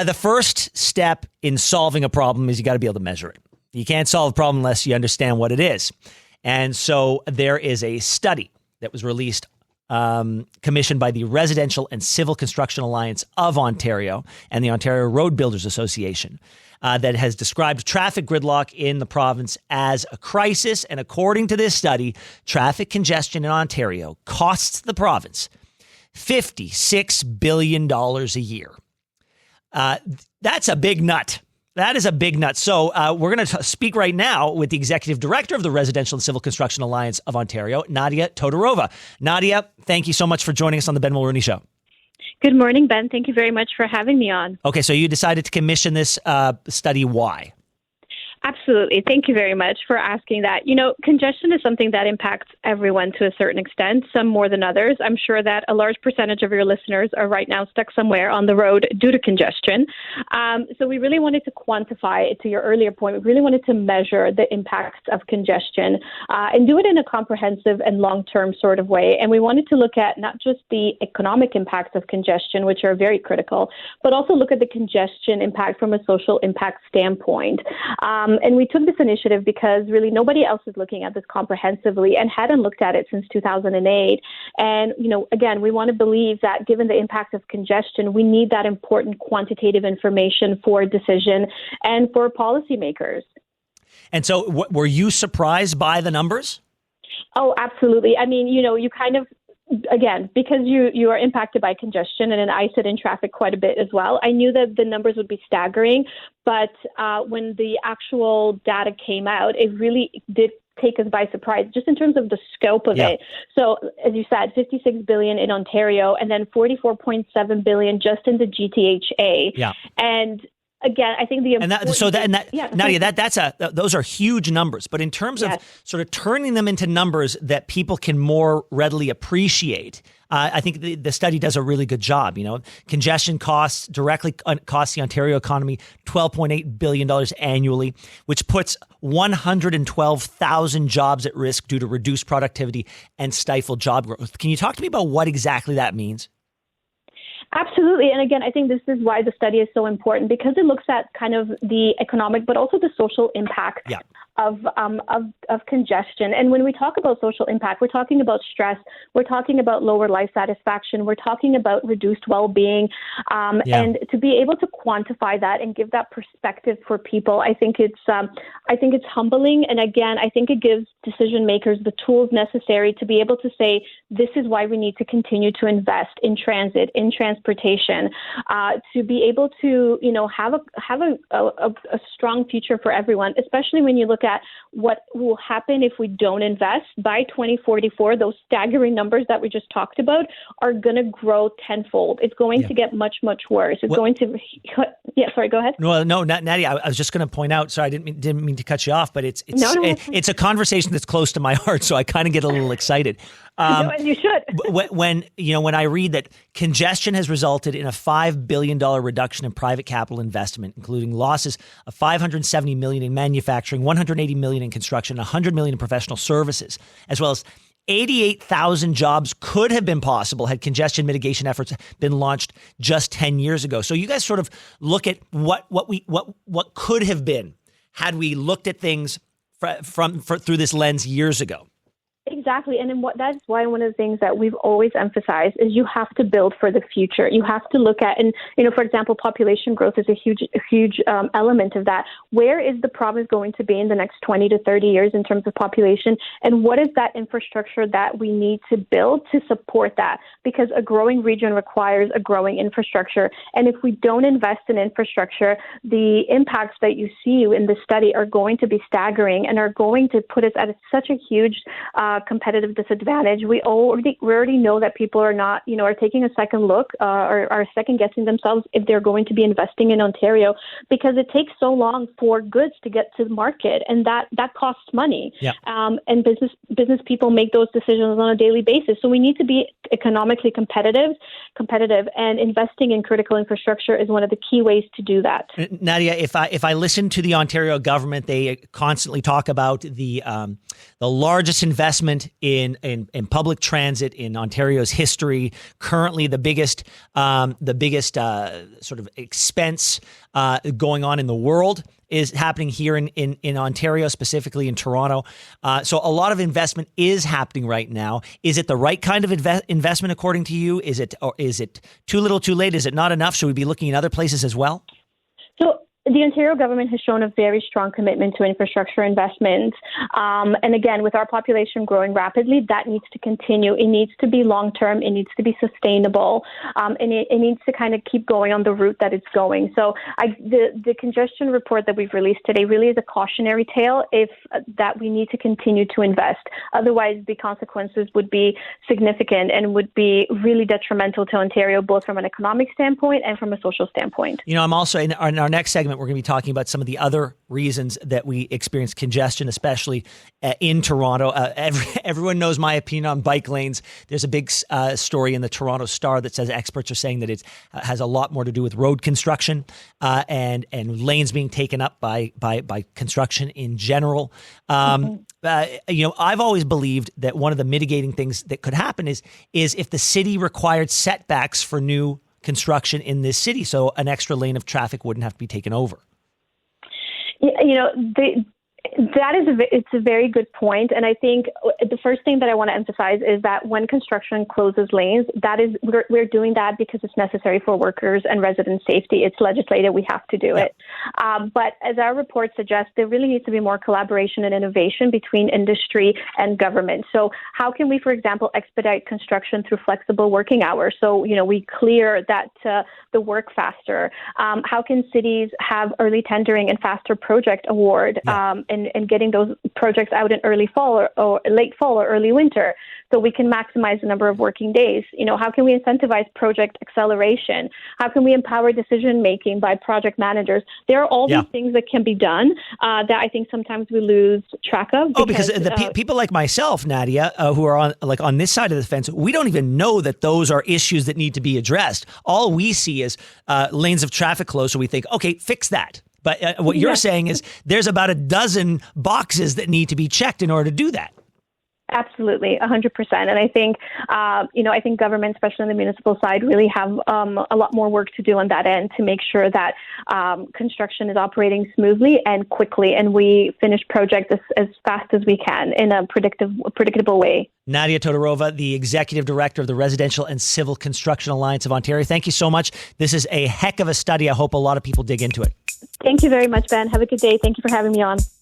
The first step in solving a problem is you got to be able to measure it. You can't solve a problem unless you understand what it is. And so there is a study that was released, commissioned by the Residential and Civil Construction Alliance of Ontario and the Ontario Road Builders Association, that has described traffic gridlock in the province as a crisis. And according to this study, traffic congestion in Ontario costs the province $56 billion a year. That's a big nut. That is a big nut. So we're going to speak right now with the Executive Director of the Residential and Civil Construction Alliance of Ontario, Nadia Todorova. Nadia, thank you so much for joining us on the Ben Mulroney Show. Good morning, Ben. Thank you very much for having me on. Okay, so you decided to commission this study. Why? Absolutely. Thank you very much for asking that. You know, congestion is something that impacts everyone to a certain extent, some more than others. I'm sure that a large percentage of your listeners are right now stuck somewhere on the road due to congestion. So we really wanted to quantify, to your earlier point, we really wanted to measure the impacts of congestion and do it in a comprehensive and long-term sort of way. And we wanted to look at not just the economic impacts of congestion, which are very critical, but also look at the congestion impact from a social impact standpoint. And we took this initiative because really nobody else is looking at this comprehensively and hadn't looked at it since 2008. And, you know, again, we want to believe that given the impact of congestion, we need that important quantitative information for decision and for policymakers. And so were you surprised by the numbers? Oh, absolutely. I mean, you know, you kind of, again, because you are impacted by congestion, and I sit in traffic quite a bit as well, I knew that the numbers would be staggering. But when the actual data came out, it really did take us by surprise, just in terms of the scope of it. So, as you said, $56 billion in Ontario, and then $44.7 billion just in the GTHA. Yeah. And again, I think those are huge numbers. But in terms of sort of turning them into numbers that people can more readily appreciate, I think the study does a really good job. You know, congestion directly costs the Ontario economy $12.8 billion annually, which puts 112,000 jobs at risk due to reduced productivity and stifled job growth. Can you talk to me about what exactly that means? Absolutely. And again, I think this is why the study is so important, because it looks at kind of the economic, but also the social impact of congestion. And when we talk about social impact, we're talking about stress, we're talking about lower life satisfaction, we're talking about reduced well-being. And to be able to quantify that and give that perspective for people, I think it's humbling. And again, I think it gives decision makers the tools necessary to be able to say, this is why we need to continue to invest in transit, in transportation, to be able to, you know, have a strong future for everyone, especially when you look at what will happen if we don't invest. By 2044, those staggering numbers that we just talked about are going to grow tenfold. It's going to get much, much worse. It's going to... Yeah, sorry, go ahead. Well, no, Nadia, I was just going to point out, sorry, I didn't mean to cut you off, but it's a conversation that's close to my heart, so I kind of get a little excited. No, and you should. when I read that congestion has resulted in a $5 billion reduction in private capital investment, including losses of $570 million in manufacturing, $180 million in construction, $100 million in professional services, as well as 88,000 jobs could have been possible had congestion mitigation efforts been launched just 10 years ago. So you guys sort of look at what could have been had we looked at things through this lens years ago. Exactly. And then that's why one of the things that we've always emphasized is you have to build for the future. You have to look at, and, you know, for example, population growth is a huge element of that. Where is the province going to be in the next 20 to 30 years in terms of population? And what is that infrastructure that we need to build to support that? Because a growing region requires a growing infrastructure. And if we don't invest in infrastructure, the impacts that you see in the study are going to be staggering and are going to put us at such a huge competitive disadvantage. We already know that people are not, you know, are taking a second look or are second guessing themselves if they're going to be investing in Ontario, because it takes so long for goods to get to the market, and that costs money. And business people make those decisions on a daily basis. So we need to be economically competitive, and investing in critical infrastructure is one of the key ways to do that. Nadia, if I listen to the Ontario government, they constantly talk about the largest investment in public transit in Ontario's history. Currently, the biggest sort of expense going on in the world is happening here in Ontario, specifically in Toronto. So a lot of investment is happening right now. Is it the right kind of investment according to you? Is it too little, too late? Is it not enough? Should we be looking in other places as well? So the Ontario government has shown a very strong commitment to infrastructure investment. And again, with our population growing rapidly, that needs to continue. It needs to be long-term. It needs to be sustainable. And it needs to kind of keep going on the route that it's going. So the congestion report that we've released today really is a cautionary tale that we need to continue to invest. Otherwise, the consequences would be significant and would be really detrimental to Ontario, both from an economic standpoint and from a social standpoint. I'm also in our next segment, we're going to be talking about some of the other reasons that we experience congestion, especially in Toronto. Everyone knows my opinion on bike lanes. There's a big story in the Toronto Star that says experts are saying that it has a lot more to do with road construction and lanes being taken up by construction in general. I've always believed that one of the mitigating things that could happen is if the city required setbacks for new construction in this city, so an extra lane of traffic wouldn't have to be taken over. It's a very good point. And I think the first thing that I want to emphasize is that when construction closes lanes, we're doing that because it's necessary for workers and resident safety. It's legislated. We have to do it. But as our report suggests, there really needs to be more collaboration and innovation between industry and government. So how can we, for example, expedite construction through flexible working hours? So, we clear the work faster. How can cities have early tendering and faster project award and getting those projects out in early fall or late fall or early winter so we can maximize the number of working days? How can we incentivize project acceleration? How can we empower decision making by project managers? There are all these things that can be done that I think sometimes we lose track of. Because the people like myself, Nadia, who are on this side of the fence, we don't even know that those are issues that need to be addressed. All we see is lanes of traffic closed, so we think, okay, fix that. But what you're saying is there's about a dozen boxes that need to be checked in order to do that. Absolutely, 100%. And I think, I think government, especially on the municipal side, really have a lot more work to do on that end to make sure that construction is operating smoothly and quickly, and we finish projects as fast as we can in a predictable way. Nadia Todorova, the Executive Director of the Residential and Civil Construction Alliance of Ontario. Thank you so much. This is a heck of a study. I hope a lot of people dig into it. Thank you very much, Ben. Have a good day. Thank you for having me on.